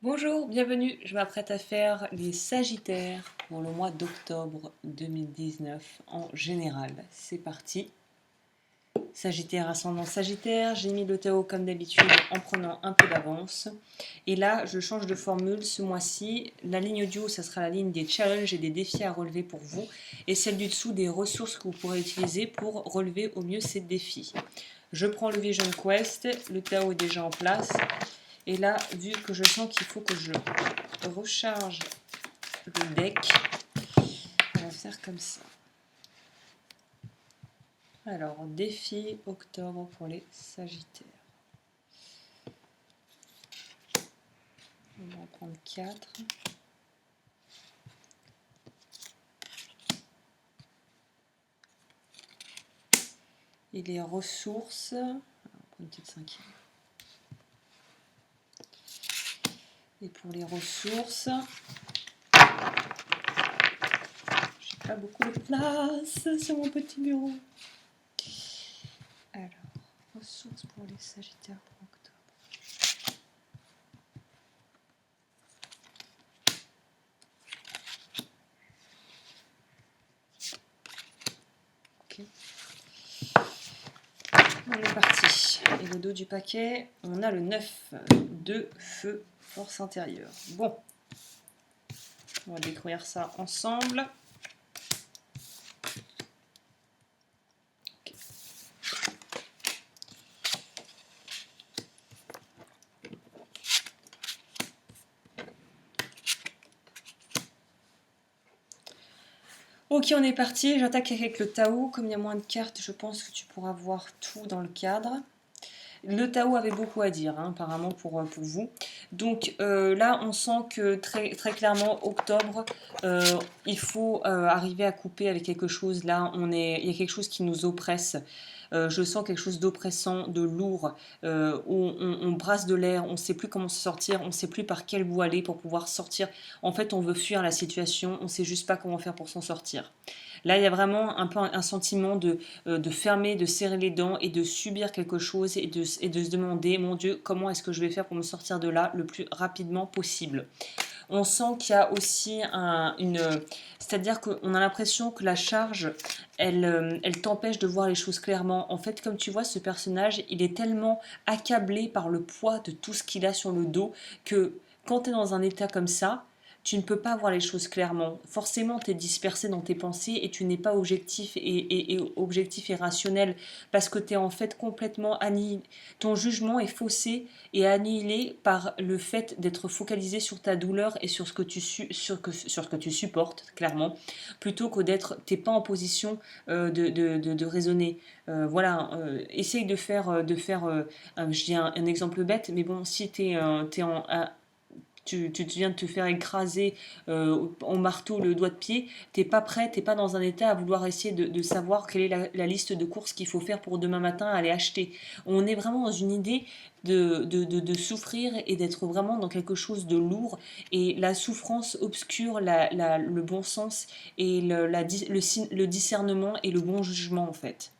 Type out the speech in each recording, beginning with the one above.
Bonjour, bienvenue. Je m'apprête à faire les Sagittaires pour le mois d'octobre 2019 en général. C'est parti. Sagittaire, ascendant Sagittaire, j'ai mis le tarot comme d'habitude en prenant un peu d'avance. Et là, je change de formule ce mois-ci. La ligne du haut, ça sera la ligne des challenges et des défis à relever pour vous. Et celle du dessous, des ressources que vous pourrez utiliser pour relever au mieux ces défis. Je prends le Vision Quest, le tarot est déjà en place. Et là, vu que je sens qu'il faut que je recharge le deck, on va faire comme ça. Alors, défi octobre pour les Sagittaires. On va en prendre 4. Et les ressources, on va prendre une petite 5e. Et pour les ressources, j'ai pas beaucoup de place sur mon petit bureau. Alors, ressources pour les Sagittaires pour octobre. Ok. On est parti. Et le dos du paquet, on a le 9 de feu, force intérieure. Bon, on va découvrir ça ensemble. Okay. Ok, on est parti. J'attaque avec le Tao. Comme il y a moins de cartes, je pense que tu pourras voir tout dans le cadre. Le Tao avait beaucoup à dire, hein, apparemment, pour vous. Donc là, on sent que très clairement, octobre, il faut arriver à couper avec quelque chose. Là, il y a quelque chose qui nous oppresse. Je sens quelque chose d'oppressant, de lourd, où on brasse de l'air, on ne sait plus comment se sortir, on ne sait plus par quel bout aller pour pouvoir sortir. En fait, on veut fuir la situation, on ne sait juste pas comment faire pour s'en sortir. Là, il y a vraiment un peu un sentiment de fermer, de serrer les dents et de subir quelque chose et de se demander, mon Dieu, comment est-ce que je vais faire pour me sortir de là le plus rapidement possible. On sent qu'il y a aussi c'est-à-dire qu'on a l'impression que la charge, elle t'empêche de voir les choses clairement. En fait, comme tu vois, ce personnage, il est tellement accablé par le poids de tout ce qu'il a sur le dos que quand tu es dans un état comme ça, tu ne peux pas voir les choses clairement. Forcément, tu es dispersé dans tes pensées et tu n'es pas objectif et objectif et rationnel parce que tu es en fait complètement annihilé. Ton jugement est faussé et annihilé par le fait d'être focalisé sur ta douleur et sur ce que que tu supportes, clairement, plutôt que t'es pas en position de raisonner. Voilà, essaye je dis un exemple bête, mais bon, si t'es tu viens de te faire écraser en marteau le doigt de pied, t'es pas prêt, t'es pas dans un état à vouloir essayer de savoir quelle est la liste de courses qu'il faut faire pour demain matin aller acheter. On est vraiment dans une idée de souffrir et d'être vraiment dans quelque chose de lourd et la souffrance obscure le bon sens et le discernement et le bon jugement en fait.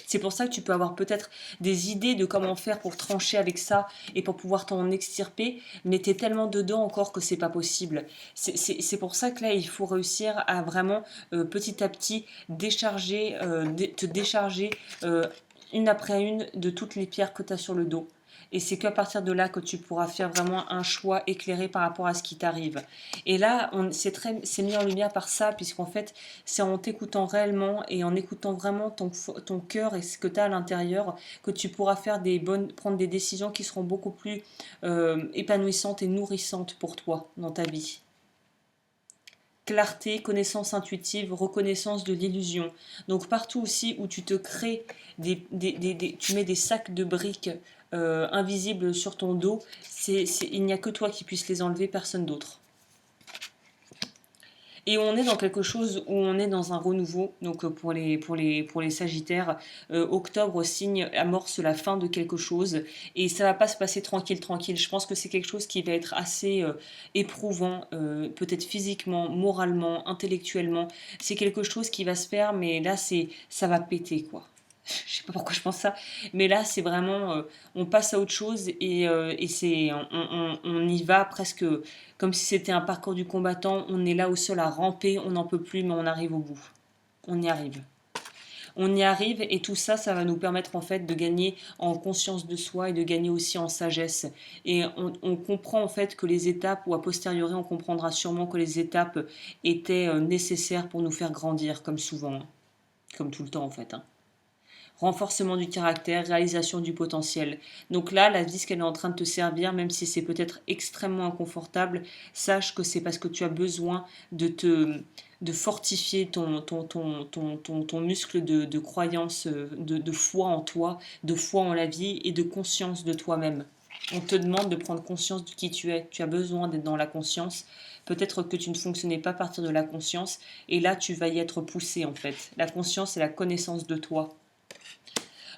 C'est pour ça que tu peux avoir peut-être des idées de comment faire pour trancher avec ça et pour pouvoir t'en extirper, mais tu es tellement dedans encore que c'est pas possible. C'est pour ça que là, il faut réussir à vraiment petit à petit te décharger une après une de toutes les pierres que tu as sur le dos. Et c'est qu'à partir de là que tu pourras faire vraiment un choix éclairé par rapport à ce qui t'arrive. Et là, c'est mis en lumière par ça, puisqu'en fait, c'est en t'écoutant réellement et en écoutant vraiment ton cœur et ce que tu as à l'intérieur que tu pourras prendre des décisions qui seront beaucoup plus épanouissantes et nourrissantes pour toi dans ta vie. Clarté, connaissance intuitive, reconnaissance de l'illusion. Donc partout aussi où tu te crées, tu mets des sacs de briques invisibles sur ton dos, il n'y a que toi qui puisses les enlever, personne d'autre. Et on est dans quelque chose où on est dans un renouveau. Donc pour les Sagittaires, octobre amorce la fin de quelque chose et ça va pas se passer tranquille. Je pense que c'est quelque chose qui va être assez éprouvant, peut-être physiquement, moralement, intellectuellement. C'est quelque chose qui va se faire, mais là ça va péter quoi. Je sais pas pourquoi je pense ça, mais là c'est vraiment, on passe à autre chose et on y va presque comme si c'était un parcours du combattant. On est là au sol à ramper, on n'en peut plus, mais on arrive au bout. On y arrive. On y arrive et tout ça, ça va nous permettre en fait de gagner en conscience de soi et de gagner aussi en sagesse. Et on comprend en fait que les étapes, ou a posteriori, on comprendra sûrement que les étapes étaient nécessaires pour nous faire grandir, comme souvent, hein. Comme tout le temps en fait, hein. Renforcement du caractère, réalisation du potentiel. Donc là, la disque, elle est en train de te servir, même si c'est peut-être extrêmement inconfortable, sache que c'est parce que tu as besoin de fortifier ton muscle de croyance, de foi en toi, de foi en la vie et de conscience de toi-même. On te demande de prendre conscience de qui tu es. Tu as besoin d'être dans la conscience. Peut-être que tu ne fonctionnais pas à partir de la conscience, et là, tu vas y être poussé en fait. La conscience, c'est la connaissance de toi.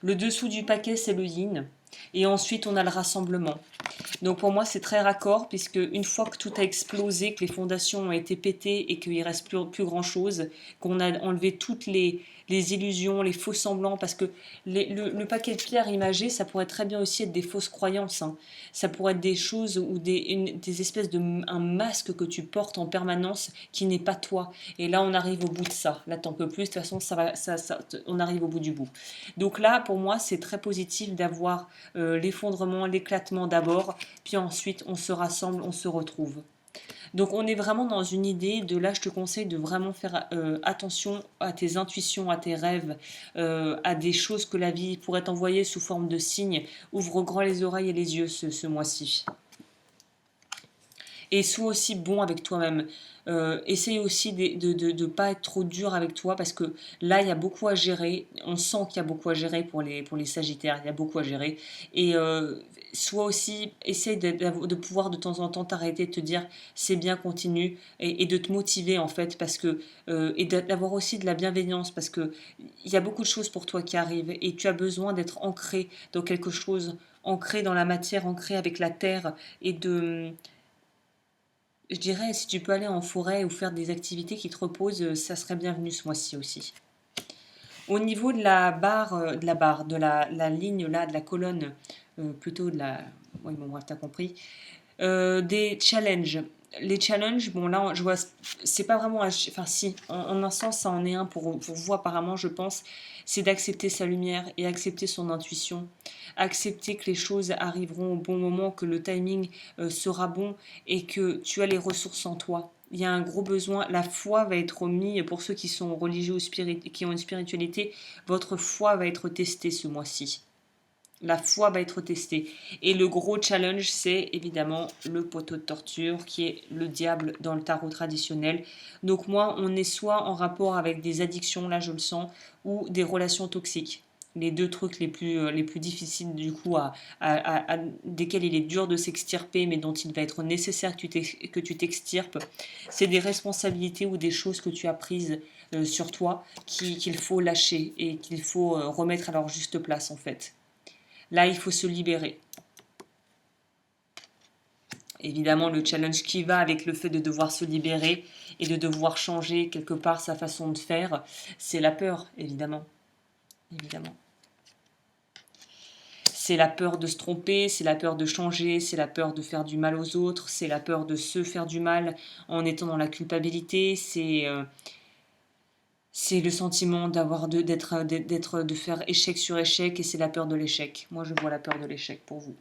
Le dessous du paquet, c'est le yin. Et ensuite, on a le rassemblement. Donc pour moi, c'est très raccord, puisque une fois que tout a explosé, que les fondations ont été pétées et qu'il ne reste plus grand-chose, qu'on a enlevé toutes les illusions, les faux semblants, parce que le paquet de pierres imagées, ça pourrait très bien aussi être des fausses croyances, hein. Ça pourrait être des choses ou des espèces un masque que tu portes en permanence qui n'est pas toi. Et là, on arrive au bout de ça. Là, t'en peux plus. De toute façon, on arrive au bout du bout. Donc là, pour moi, c'est très positif d'avoir l'effondrement, l'éclatement d'abord, puis ensuite on se rassemble, on se retrouve. Donc on est vraiment dans une idée de là, je te conseille de vraiment faire attention à tes intuitions, à tes rêves, à des choses que la vie pourrait t'envoyer sous forme de signes. Ouvre grand les oreilles et les yeux ce mois-ci. Et sois aussi bon avec toi-même. Essaye aussi de ne pas être trop dur avec toi parce que là, il y a beaucoup à gérer. On sent qu'il y a beaucoup à gérer pour les Sagittaires. Il y a beaucoup à gérer. Et sois aussi, essaye de pouvoir de temps en temps t'arrêter, de te dire c'est bien, continue et de te motiver en fait parce que et d'avoir aussi de la bienveillance parce que il y a beaucoup de choses pour toi qui arrivent et tu as besoin d'être ancré dans quelque chose, ancré dans la matière, ancré avec la terre et je dirais, si tu peux aller en forêt ou faire des activités qui te reposent, ça serait bienvenu ce mois-ci aussi. Au niveau de la barre, la ligne là, de la colonne, plutôt de la. Oui, bon, bref, t'as compris. Des challenges. Les challenges, bon là, je vois, c'est pas vraiment, enfin si, en un sens, ça en est un pour vous apparemment, je pense, c'est d'accepter sa lumière et accepter son intuition, accepter que les choses arriveront au bon moment, que le timing sera bon et que tu as les ressources en toi. Il y a un gros besoin, la foi va être mise, pour ceux qui sont religieux ou qui ont une spiritualité, votre foi va être testée ce mois-ci. La foi va être testée. Et le gros challenge, c'est évidemment le poteau de torture, qui est le diable dans le tarot traditionnel. Donc moi, on est soit en rapport avec des addictions, là je le sens, ou des relations toxiques. Les deux trucs les plus difficiles du coup, desquels il est dur de s'extirper, mais dont il va être nécessaire que tu t'extirpes, c'est des responsabilités ou des choses que tu as prises sur toi qu'il faut lâcher et qu'il faut remettre à leur juste place en fait. Là, il faut se libérer. Évidemment, le challenge qui va avec le fait de devoir se libérer et de devoir changer quelque part sa façon de faire, c'est la peur, évidemment. Évidemment. C'est la peur de se tromper, c'est la peur de changer, c'est la peur de faire du mal aux autres, c'est la peur de se faire du mal en étant dans la culpabilité, c'est le sentiment de faire échec sur échec et c'est la peur de l'échec. Moi, je vois la peur de l'échec pour vous.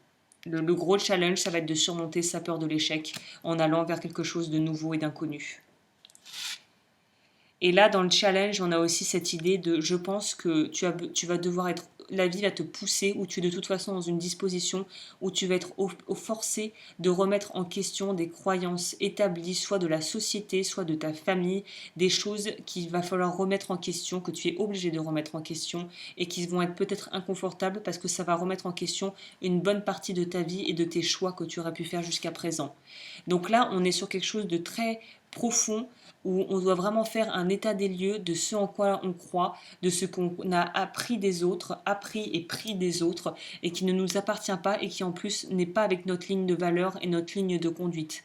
Le gros challenge, ça va être de surmonter sa peur de l'échec en allant vers quelque chose de nouveau et d'inconnu. Et là, dans le challenge, on a aussi cette idée de, je pense que tu vas devoir être, la vie va te pousser, ou tu es de toute façon dans une disposition où tu vas être forcé de remettre en question des croyances établies, soit de la société, soit de ta famille, des choses qu'il va falloir remettre en question, que tu es obligé de remettre en question, et qui vont être peut-être inconfortables parce que ça va remettre en question une bonne partie de ta vie et de tes choix que tu aurais pu faire jusqu'à présent. Donc là, on est sur quelque chose de très profond, où on doit vraiment faire un état des lieux de ce en quoi on croit, de ce qu'on a appris des autres, appris et pris des autres, et qui ne nous appartient pas et qui en plus n'est pas avec notre ligne de valeur et notre ligne de conduite.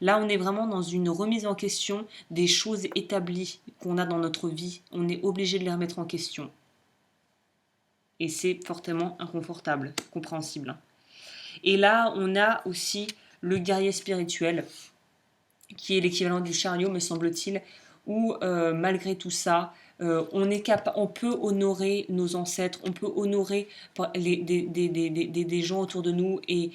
Là, on est vraiment dans une remise en question des choses établies qu'on a dans notre vie. On est obligé de les remettre en question. Et c'est fortement inconfortable, compréhensible, hein. Et là, on a aussi le guerrier spirituel, qui est l'équivalent du chariot, me semble-t-il, où malgré tout ça, on peut honorer nos ancêtres, on peut honorer des gens autour de nous et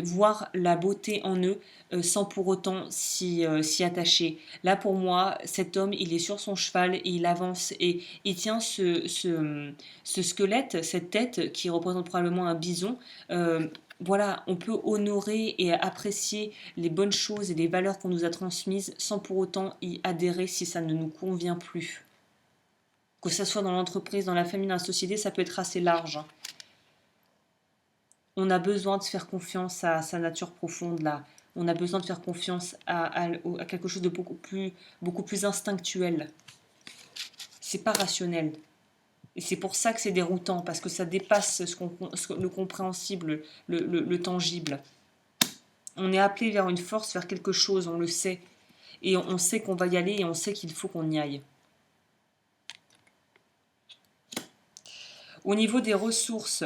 voir la beauté en eux sans pour autant s'y attacher. Là, pour moi, cet homme, il est sur son cheval et il avance et il tient ce squelette, cette tête qui représente probablement un bison. Voilà, on peut honorer et apprécier les bonnes choses et les valeurs qu'on nous a transmises sans pour autant y adhérer si ça ne nous convient plus. Que ce soit dans l'entreprise, dans la famille, dans la société, ça peut être assez large. On a besoin de faire confiance à sa nature profonde là. On a besoin de faire confiance à quelque chose de beaucoup plus instinctuel. C'est pas rationnel. Et c'est pour ça que c'est déroutant, parce que ça dépasse le compréhensible, le tangible. On est appelé vers une force, vers quelque chose, on le sait. Et on sait qu'on va y aller et on sait qu'il faut qu'on y aille. Au niveau des ressources,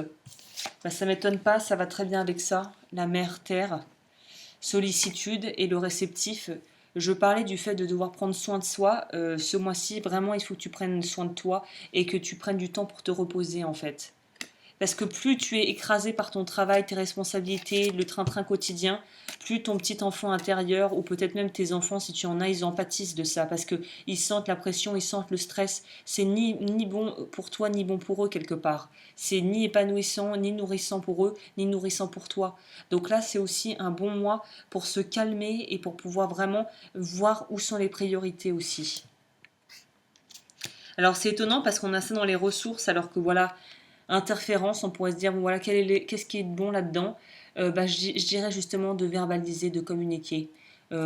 bah, ça ne m'étonne pas, ça va très bien avec ça. La mère terre, sollicitude et le réceptif. Je parlais du fait de devoir prendre soin de soi. Ce mois-ci, vraiment, il faut que tu prennes soin de toi et que tu prennes du temps pour te reposer, en fait. Parce que plus tu es écrasé par ton travail, tes responsabilités, le train-train quotidien, plus ton petit enfant intérieur, ou peut-être même tes enfants, si tu en as, ils en pâtissent de ça. Parce qu'ils sentent la pression, ils sentent le stress. C'est ni bon pour toi, ni bon pour eux, quelque part. C'est ni épanouissant, ni nourrissant pour eux, ni nourrissant pour toi. Donc là, c'est aussi un bon mois pour se calmer et pour pouvoir vraiment voir où sont les priorités aussi. Alors c'est étonnant parce qu'on a ça dans les ressources, alors que voilà, interférence, on pourrait se dire, bon, voilà, qu'est-ce qui est bon là-dedans. Je dirais justement de verbaliser, de communiquer.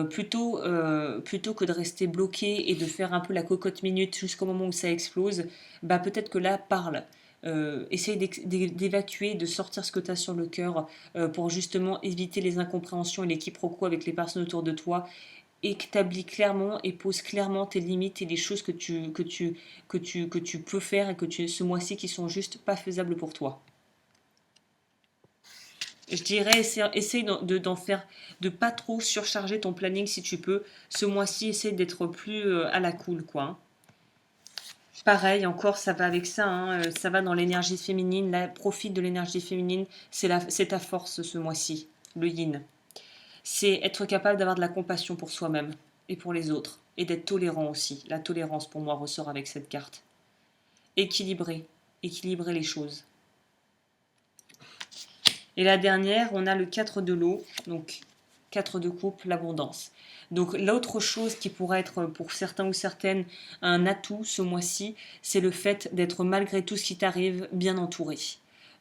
Plutôt que de rester bloqué et de faire un peu la cocotte minute jusqu'au moment où ça explose, peut-être que là, parle. Essaye d'évacuer, de sortir ce que tu as sur le cœur pour justement éviter les incompréhensions et les quiproquos avec les personnes autour de toi. Établis clairement et pose clairement tes limites et les choses que tu peux faire et ce mois-ci qui sont juste pas faisables pour toi. Je dirais, essaye d'en faire, de pas trop surcharger ton planning si tu peux. Ce mois-ci, essaye d'être plus à la cool, quoi, hein. Pareil, encore, ça va avec ça, hein, ça va dans l'énergie féminine. Là, profite de l'énergie féminine, c'est ta force ce mois-ci, le yin. C'est être capable d'avoir de la compassion pour soi-même et pour les autres, et d'être tolérant aussi. La tolérance, pour moi, ressort avec cette carte. Équilibrer les choses. Et la dernière, on a le 4 de l'eau, donc 4 de coupe, l'abondance. Donc l'autre chose qui pourrait être pour certains ou certaines un atout ce mois-ci, c'est le fait d'être malgré tout ce qui t'arrive bien entouré.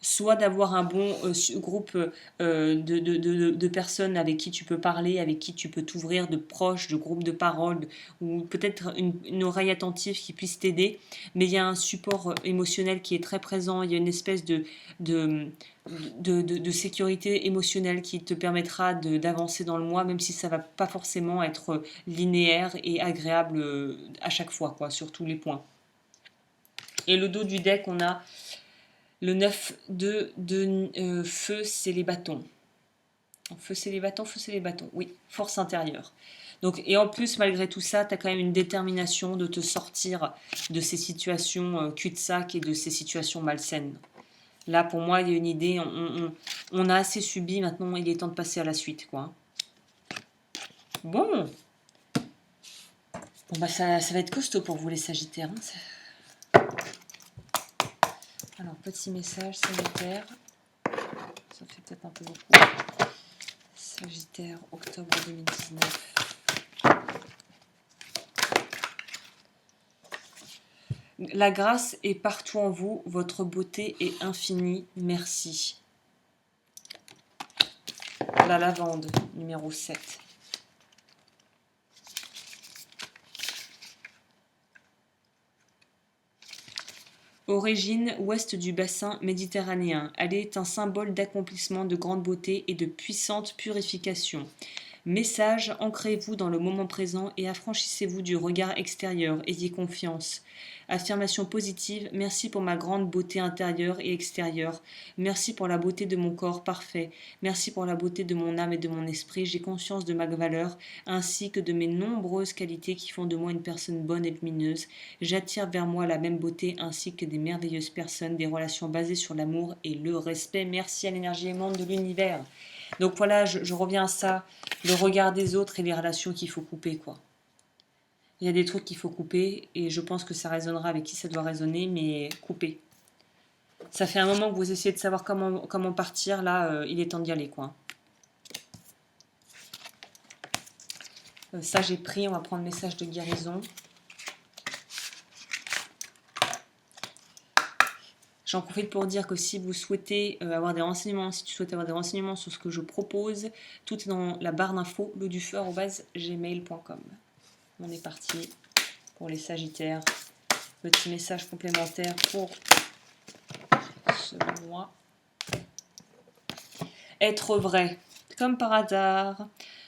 Soit d'avoir un bon groupe de personnes avec qui tu peux parler, avec qui tu peux t'ouvrir, de proches, de groupes de parole, ou peut-être une oreille attentive qui puisse t'aider, mais il y a un support émotionnel qui est très présent, il y a une espèce de sécurité émotionnelle qui te permettra d'avancer dans le mois, même si ça va pas forcément être linéaire et agréable à chaque fois, quoi, sur tous les points. Et le dos du deck, on a le 9 de feu, c'est les bâtons. Feu, c'est les bâtons, feu, c'est les bâtons. Oui, force intérieure. Donc, et en plus, malgré tout ça, tu as quand même une détermination de te sortir de ces situations cul-de-sac et de ces situations malsaines. Là, pour moi, il y a une idée, on a assez subi, maintenant il est temps de passer à la suite, quoi. Bon, ça va être costaud pour vous les Sagittaires, hein. Alors, petit message, Sagittaire. Ça fait peut-être un peu beaucoup. Sagittaire, octobre 2019. La grâce est partout en vous, votre beauté est infinie, merci. La lavande, numéro 7. Origine ouest du bassin méditerranéen. Elle est un symbole d'accomplissement, de grande beauté et de puissante purification. Message, ancrez-vous dans le moment présent et affranchissez-vous du regard extérieur, ayez confiance. Affirmation positive, merci pour ma grande beauté intérieure et extérieure. Merci pour la beauté de mon corps parfait. Merci pour la beauté de mon âme et de mon esprit. J'ai conscience de ma valeur ainsi que de mes nombreuses qualités qui font de moi une personne bonne et lumineuse. J'attire vers moi la même beauté ainsi que des merveilleuses personnes, des relations basées sur l'amour et le respect. Merci à l'énergie aimante de l'univers. Donc voilà, je reviens à ça, le regard des autres et les relations qu'il faut couper, quoi. Il y a des trucs qu'il faut couper et je pense que ça résonnera avec qui ça doit résonner, mais couper. Ça fait un moment que vous essayez de savoir comment partir, là, il est temps d'y aller, quoi. Ça, j'ai pris, on va prendre message de guérison. J'en profite pour dire que si vous souhaitez avoir des renseignements, si tu souhaites avoir des renseignements sur ce que je propose, tout est dans la barre d'infos, lodufeu@gmail.com. On est parti pour les Sagittaires. Petit message complémentaire pour ce mois. Être vrai, comme par hasard.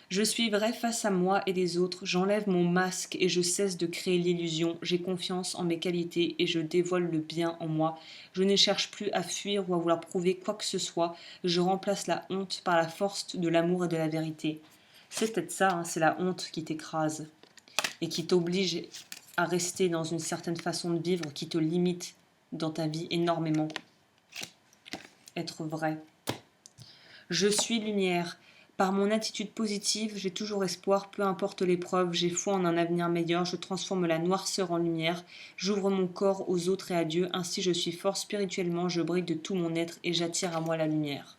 Je suis vrai face à moi et les autres, j'enlève mon masque et je cesse de créer l'illusion, j'ai confiance en mes qualités et je dévoile le bien en moi. Je ne cherche plus à fuir ou à vouloir prouver quoi que ce soit, je remplace la honte par la force de l'amour et de la vérité. C'est peut-être ça, hein, c'est la honte qui t'écrase et qui t'oblige à rester dans une certaine façon de vivre qui te limite dans ta vie énormément. Être vrai. Je suis lumière. Par mon attitude positive, j'ai toujours espoir, peu importe l'épreuve, j'ai foi en un avenir meilleur, je transforme la noirceur en lumière, j'ouvre mon corps aux autres et à Dieu, ainsi je suis fort spirituellement, je brille de tout mon être et j'attire à moi la lumière.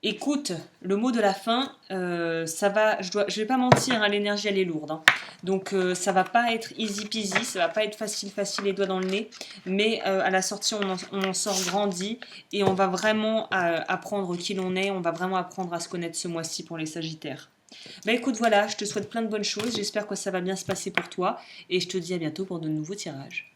Écoute, le mot de la fin, ça va, je vais pas mentir, hein, l'énergie elle est lourde, hein. Donc ça va pas être easy peasy, ça va pas être facile les doigts dans le nez, mais à la sortie on en sort grandi et on va vraiment apprendre qui l'on est, on va vraiment apprendre à se connaître ce mois-ci pour les Sagittaires. Bah écoute, voilà, je te souhaite plein de bonnes choses, j'espère que ça va bien se passer pour toi et je te dis à bientôt pour de nouveaux tirages.